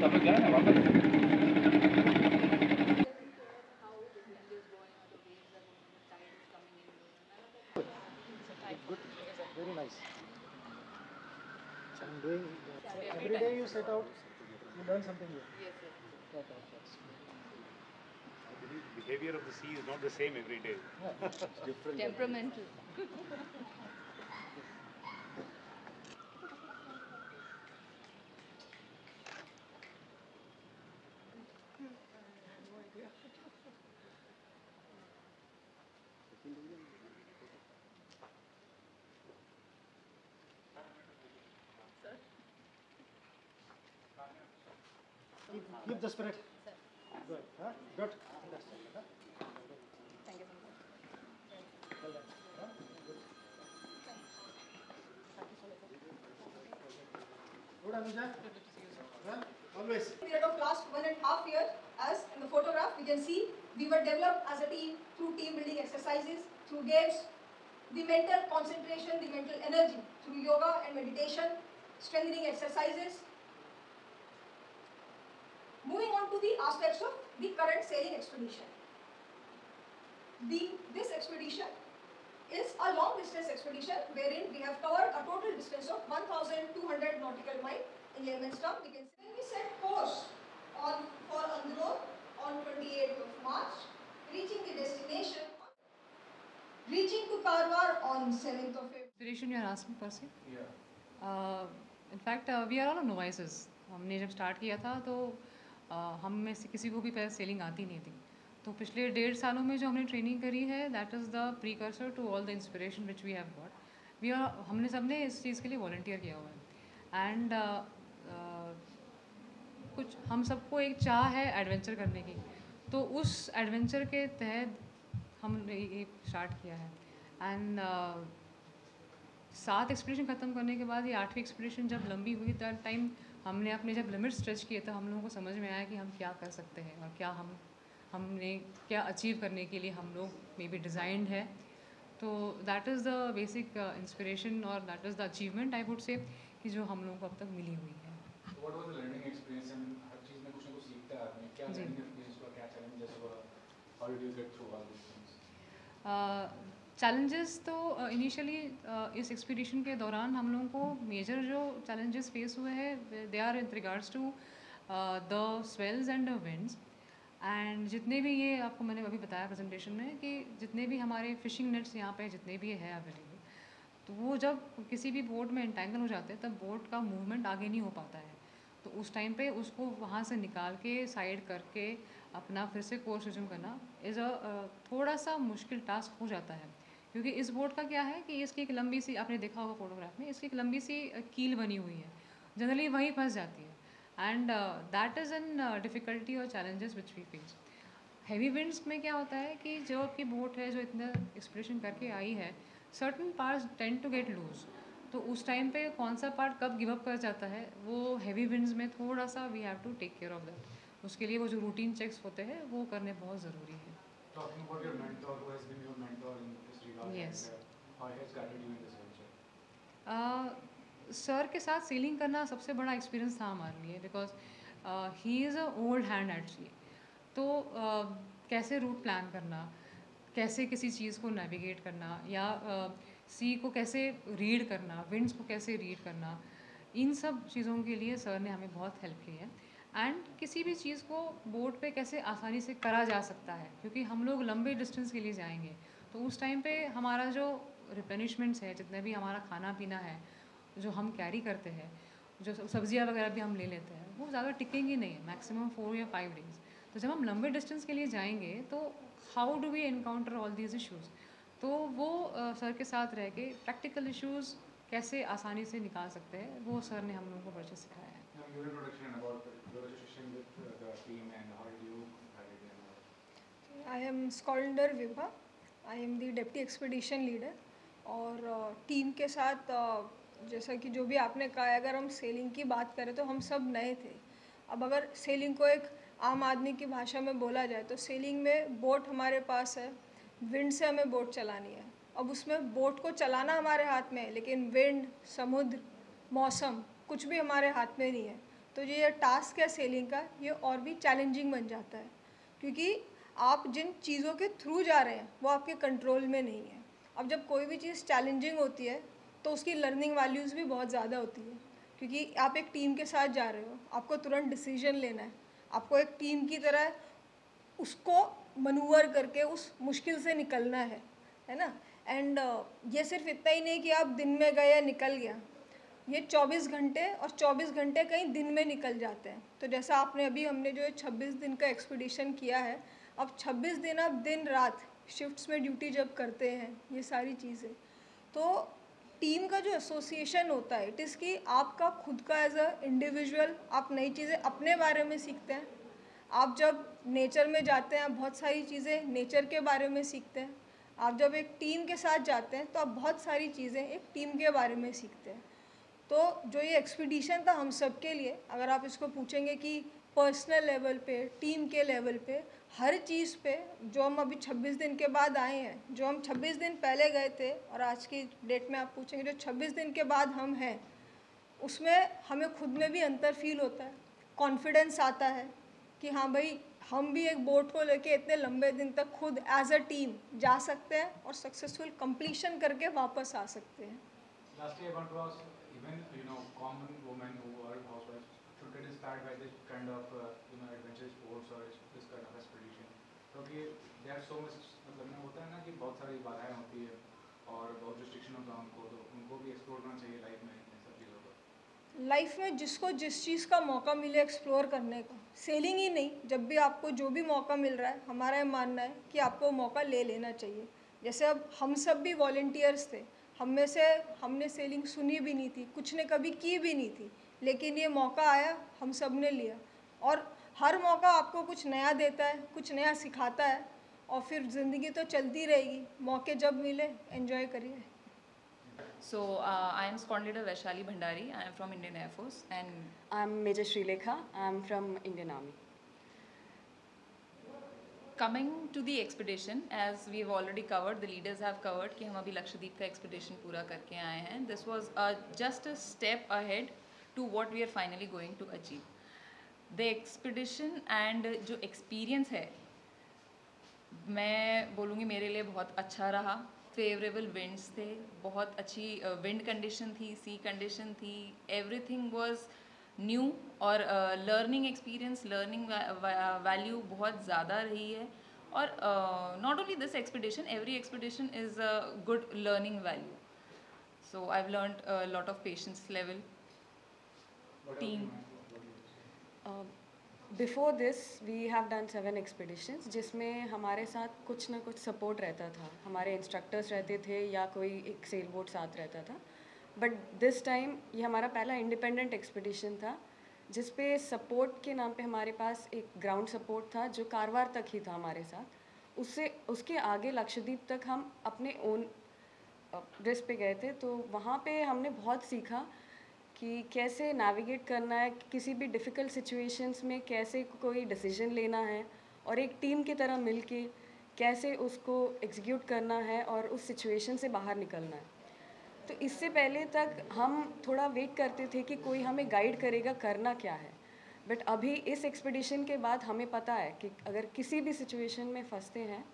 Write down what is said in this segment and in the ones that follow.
सब लोग जाए ना वापस। Good, very nice. So I'm doing every day you set out, you learn something new. Yes, yes. That's I believe the behavior of the sea is not the same every day. It's different. Temperamental. keep the spirit. Good. Huh? Good. Understand. Huh? Thank you so much. Well done. Huh? Good. Good, Anuja. Huh? Always. Period of last 1.5 years, as in the photograph we can see, we were developed as a team through team building exercises, through games, the mental concentration, the mental energy, through yoga and meditation, strengthening exercises. Moving on to the aspects of the current sailing expedition. This expedition is a long distance expedition wherein we have covered a total distance of 1,200 nautical miles in layman's term. We can say we set course for Andror on 28th of March, reaching the destination, reaching to Karwar on 7th of April. Inspiration you are asking, Percy? Yeah. In fact, we are all novices. हमने जब start किया था तो हम में से किसी को भी पहले सेलिंग आती नहीं थी. तो पिछले 1.5 सालों में जो हमने ट्रेनिंग करी है, that is the precursor to all the inspiration which we have got. हमने सबने इस चीज़ के लिए वॉलंटियर किया हुआ है. एंड कुछ हम सबको एक चाह है एडवेंचर करने की. तो उस एडवेंचर के तहत हमने ये स्टार्ट किया है. एंड 7 एक्सपीडिशन ख़त्म करने के बाद ये 8वीं एक्सपीडिशन जब लंबी हुई दैट टाइम हमने अपने जब लिमिट स्ट्रेच किए तो हम लोगों को समझ में आया कि हम क्या कर सकते हैं और क्या हमने क्या अचीव करने के लिए हम लोग मे बी डिज़ाइंड है. तो that is the basic inspiration और that is the achievement I would say कि जो हम लोगों को अब तक मिली हुई है. What was the learning experience? And हर चीज़ में कुछ ना कुछ सीखता है आदमी. क्या जी. learning experience हुआ, क्या challenges हुआ? How did you get through all these things? Challenges तो इनिशियली इस एक्सपीडिशन के दौरान हम लोगों को मेजर जो चैलेंजेस फेस हुए हैं they are in regards to the swells and the winds. And जितने भी ये आपको मैंने अभी बताया प्रेजेंटेशन में कि जितने भी हमारे फिशिंग नेट्स यहाँ पे जितने भी है अवेलेबल, तो वो जब किसी भी बोट में एंटेंगल हो जाते हैं तब बोट का मूवमेंट आगे नहीं हो पाता है. तो उस टाइम पे उसको वहाँ से निकाल के साइड करके अपना फिर से कोर्स रिज्यूम करना इज़ थोड़ा सा मुश्किल टास्क हो जाता है. क्योंकि इस बोट का क्या है कि इसकी एक लंबी सी, आपने देखा होगा फोटोग्राफ में, इसकी एक लंबी सी कील बनी हुई है, जनरली वहीं फंस जाती है. And that is an difficulty और challenges which we face. Heavy winds में क्या होता है कि जो आपकी बोट है जो इतना एक्सप्रेशन करके आई है, certain parts tend to get loose. तो उस टाइम पे कौन सा पार्ट कब गिव अप कर जाता है वो हैवी विंड्स में थोड़ा सा we have to take care of that. उसके लिए वो जो रूटीन चेक्स होते हैं वो करने बहुत ज़रूरी है. Talking about your mentor, who has been your mentor in this regard, Yes. and how he has guided you in this venture? Sir के साथ सेलिंग करना सबसे बड़ा एक्सपीरियंस था हमारे लिए because he is a old hand actually. तो कैसे रूट प्लान करना, कैसे किसी चीज़ को नेविगेट करना या सी को कैसे रीड करना, विंड्स को कैसे रीड करना, इन सब चीज़ों के लिए सर ने हमें बहुत हेल्प की है. एंड किसी भी चीज़ को बोट पे कैसे आसानी से करा जा सकता है क्योंकि हम लोग लंबे डिस्टेंस के लिए जाएंगे. तो उस टाइम पे हमारा जो रिप्लेनिशमेंट्स है, जितने भी हमारा खाना पीना है जो हम कैरी करते हैं, जो सब्जियां वगैरह भी हम ले लेते हैं, वो ज़्यादा टिकेंगी नहीं है, मैक्सिमम 4 या 5 डेज़. तो जब हम लंबे डिस्टेंस के लिए जाएंगे तो how do we encounter all these issues. तो वो सर के साथ रह के प्रैक्टिकल इश्यूज़ कैसे आसानी से निकाल सकते हैं वो सर ने हम लोगों को बच्चे सिखाया है. Now, your introduction and about your association with the team and how did you guide them? I am Skolinder Vibha. I am the Deputy Expedition Leader. और टीम के साथ जैसा कि जो भी आपने कहा है, अगर हम सेलिंग की बात करें तो हम सब नए थे. अब अगर सेलिंग को एक आम आदमी की भाषा में बोला जाए तो सेलिंग में बोट हमारे पास है, विंड से हमें बोट चलानी है. अब उसमें बोट को चलाना हमारे हाथ में है लेकिन विंड, समुद्र, मौसम कुछ भी हमारे हाथ में नहीं है. तो ये टास्क है सेलिंग का, ये और भी चैलेंजिंग बन जाता है, क्योंकि आप जिन चीज़ों के थ्रू जा रहे हैं वो आपके कंट्रोल में नहीं है। अब जब कोई भी चीज़ चैलेंजिंग होती है तो उसकी लर्निंग वैल्यूज़ भी बहुत ज़्यादा होती है, क्योंकि आप एक टीम के साथ जा रहे हो, आपको तुरंत डिसीजन लेना है, आपको एक टीम की तरह उसको मनूवर करके उस मुश्किल से निकलना है ना। एंड ये सिर्फ इतना ही नहीं कि आप दिन में गए या निकल गया, ये 24 घंटे और 24 घंटे कहीं दिन में निकल जाते हैं। तो जैसा आपने अभी हमने जो 26 दिन का एक्सपीडिशन किया है, अब 26 दिन आप दिन रात शिफ्ट्स में ड्यूटी जब करते हैं, ये सारी चीज़ें, तो टीम का जो एसोसिएशन होता है, इट इज़ कि आपका खुद का एज अ इंडिविजुअल आप नई चीज़ें अपने बारे में सीखते हैं। आप जब नेचर में जाते हैं आप बहुत सारी चीज़ें नेचर के बारे में सीखते हैं। आप जब एक टीम के साथ जाते हैं तो आप बहुत सारी चीज़ें एक टीम के बारे में सीखते हैं। तो जो ये एक्सपीडिशन था हम सब के लिए, अगर आप इसको पूछेंगे कि पर्सनल लेवल पे, टीम के लेवल पे, हर चीज़ पे, जो हम अभी 26 दिन के बाद आए हैं, जो हम 26 दिन पहले गए थे और आज की डेट में आप पूछेंगे जो 26 दिन के बाद हम हैं, उसमें हमें खुद में भी अंतर फील होता है, कॉन्फिडेंस आता है कि हाँ भाई हम भी एक बोट को लेके इतने लंबे दिन तक खुद एज अ टीम जा सकते हैं और सक्सेसफुल कंप्लीशन करके वापस आ सकते हैं। Lastly, I want to ask, even common women who are housewives should get inspired by this kind of adventure sports or this kind of expedition, क्योंकि they are so much, मतलब ना होता है ना कि बहुत सारी बाधाएं होती है और बहुत रिस्ट्रिक्शन होता है उनको, तो उनको भी एक्सप्लोर करना चाहिए लाइफ में इन सब चीज़ों को। लाइफ में जिसको जिस चीज़ का मौका मिले एक्सप्लोर करने का, सेलिंग ही नहीं, जब भी आपको जो भी मौका मिल रहा है, हमारा ये मानना है कि आपको मौका ले लेना चाहिए। जैसे अब हम सब भी वॉलंटियर्स थे, हम में से हमने सेलिंग सुनी भी नहीं थी, कुछ ने कभी की भी नहीं थी, लेकिन ये मौका आया, हम सब ने लिया। और हर मौका आपको कुछ नया देता है, कुछ नया सिखाता है, और फिर ज़िंदगी तो चलती रहेगी। मौके जब मिले एंजॉय करिए। So I am Squad Leader Vaishali Bhandari. I am from Indian Air Force and I'm Major Srilekha. I'm from Indian Army. coming to the expedition, as we have already covered, the leaders have covered कि हम अभी लक्षद्वीप का expedition पूरा करके आए हैं. This was just a step ahead to what we are finally going to achieve. The expedition and जो experience है, मैं बोलूँगी मेरे लिए बहुत अच्छा रहा. फेवरेबल विंड्स थे, बहुत अच्छी विंड कंडीशन थी, सी कंडीशन थी, एवरीथिंग वाज न्यू और लर्निंग एक्सपीरियंस, लर्निंग वैल्यू बहुत ज़्यादा रही है. और not only this expedition, every expedition is a good learning value. So I have learned lot of patience level, team. Before this we have done 7 expeditions, जिसमें हमारे साथ कुछ ना कुछ सपोर्ट रहता था. हमारे इंस्ट्रक्टर्स रहते थे या कोई एक सेल बोट साथ रहता था. बट दिस टाइम ये हमारा पहला इंडिपेंडेंट एक्सपीडिशन था, जिस पे सपोर्ट के नाम पे हमारे पास एक ग्राउंड सपोर्ट था जो कारवार तक ही था हमारे साथ. उसके आगे लक्षद्वीप तक हम अपने ओन रिस्क पे गए थे. तो वहाँ पे हमने बहुत सीखा कि कैसे नेविगेट करना है, किसी भी डिफ़िकल्ट सिचुएशंस में कैसे कोई डिसीजन लेना है, और एक टीम की तरह मिलके कैसे उसको एग्जीक्यूट करना है और उस सिचुएशन से बाहर निकलना है. तो इससे पहले तक हम थोड़ा वेट करते थे कि कोई हमें गाइड करेगा करना क्या है. बट अभी इस एक्सपीडिशन के बाद हमें पता है कि अगर किसी भी सिचुएशन में फंसते हैं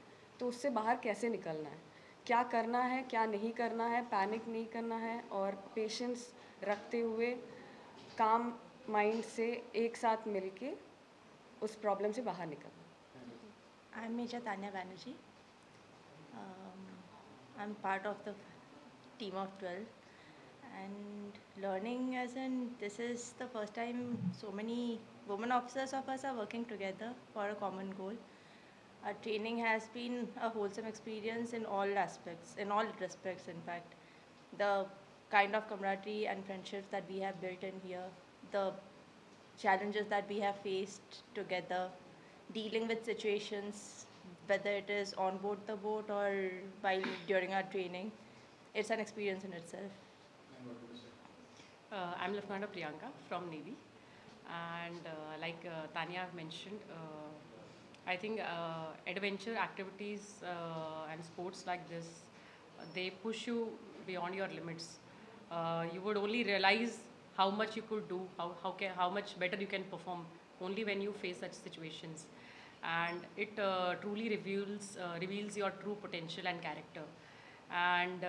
तो उससे बाहर कैसे निकलना है, क्या करना है, क्या नहीं करना है, पैनिक नहीं करना है, और पेशेंस रखते हुए काम माइंड से एक साथ मिलके उस प्रॉब्लम से बाहर निकलना. I am Major Tanya Banerjee. I am part of the team of 12, and learning as in this is the first time so many women officers of us are working together for a common goal. Our training has been a wholesome experience in all aspects, in all respects in fact. The kind of camaraderie and friendships that we have built in here, the challenges that we have faced together, dealing with situations, whether it is on board the boat or while during our training, it's an experience in itself. I'm Lieutenant Priyanka from Navy, and like Tanya mentioned, I think adventure activities and sports like this, they push you beyond your limits. You would only realize how much you could do, how much better you can perform only when you face such situations. And it truly reveals your true potential and character. And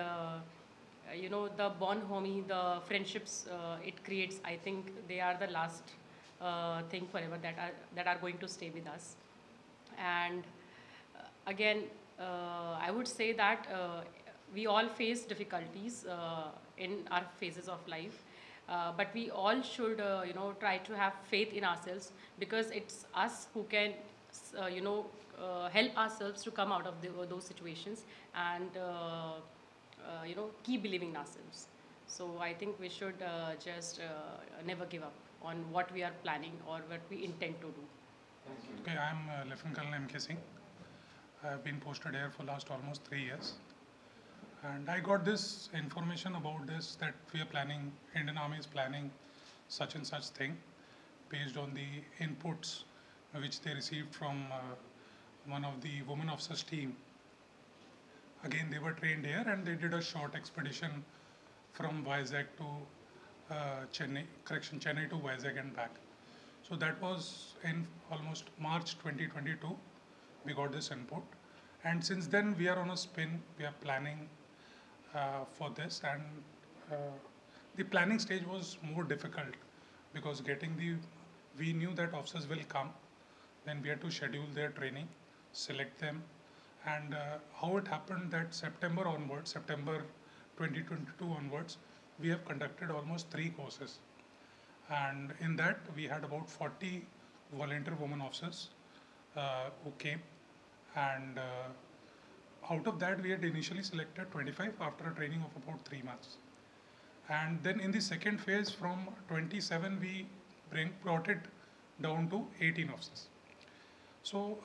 you know, the bond homie, the friendships it creates, I think they are the last thing forever that are going to stay with us. And again, I would say that we all face difficulties in our phases of life, but we all should, you know, try to have faith in ourselves, because it's us who can, you know, help ourselves to come out of those situations, and you know, keep believing in ourselves. So I think we should just never give up on what we are planning or what we intend to do. Okay, I'm Lieutenant Colonel M.K. Singh. I've been posted here for last almost 3 years. And I got this information about this, that we are planning, Indian Army is planning such and such thing based on the inputs which they received from one of the women officers team. Again, they were trained here and they did a short expedition from Vizag to Chennai to Vizag and back. So that was in almost March 2022, we got this input. And since then we are on a spin, we are planning for this, and the planning stage was more difficult because we knew that officers will come, then we had to schedule their training, select them, and how it happened that September 2022 onwards, we have conducted almost 3 courses. And in that, we had about 40 volunteer women officers who came. And out of that, we had initially selected 25 after a training of about 3 months. And then in the second phase, from 27, we brought it down to 18 officers. So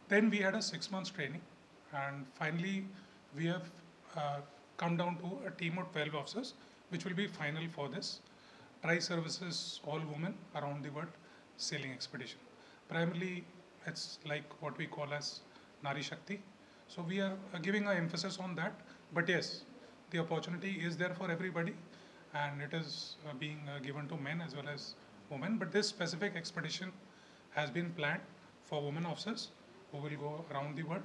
then we had a 6 months training. And finally, we have come down to a team of 12 officers, which will be final for this Tri-Services All Women Around the World Sailing Expedition. Primarily, it's like what we call as Nari Shakti. So we are giving an emphasis on that. But yes, the opportunity is there for everybody, and it is being given to men as well as women. But this specific expedition has been planned for women officers who will go around the world.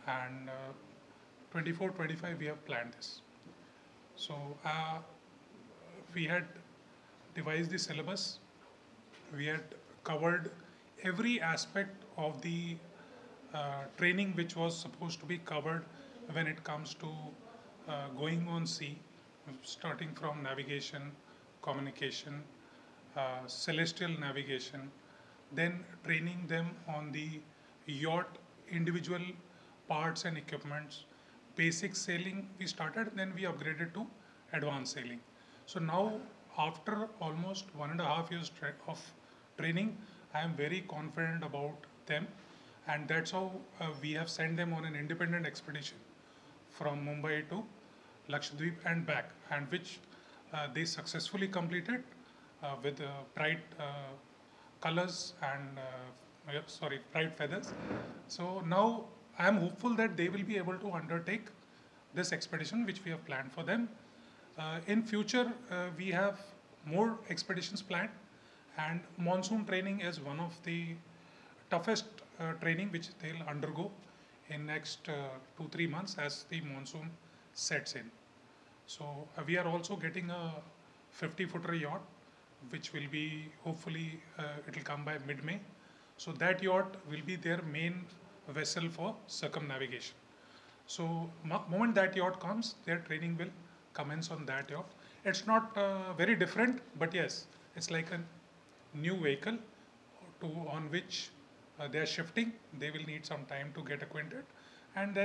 And 24-25 we have planned this. So we had devised the syllabus. We had covered every aspect of the training which was supposed to be covered when it comes to going on sea, starting from navigation, communication, celestial navigation, then training them on the yacht, individual parts and equipments. Basic sailing we started, then we upgraded to advanced sailing. So now, after almost 1.5 years of training, I am very confident about them, and that's how we have sent them on an independent expedition from Mumbai to Lakshadweep and back, and which they successfully completed with bright colors and bright feathers. So now I am hopeful that they will be able to undertake this expedition which we have planned for them. In future, we have more expeditions planned, and monsoon training is one of the toughest training which they'll undergo in next 2-3 months as the monsoon sets in. So we are also getting a 50-footer yacht, which will be hopefully it will come by mid-May. So that yacht will be their main vessel for circumnavigation. So moment that yacht comes, their training will commence on that yacht. It's not very different, but yes, it's like a new vehicle on which they are shifting. They will need some time to get acquainted, and then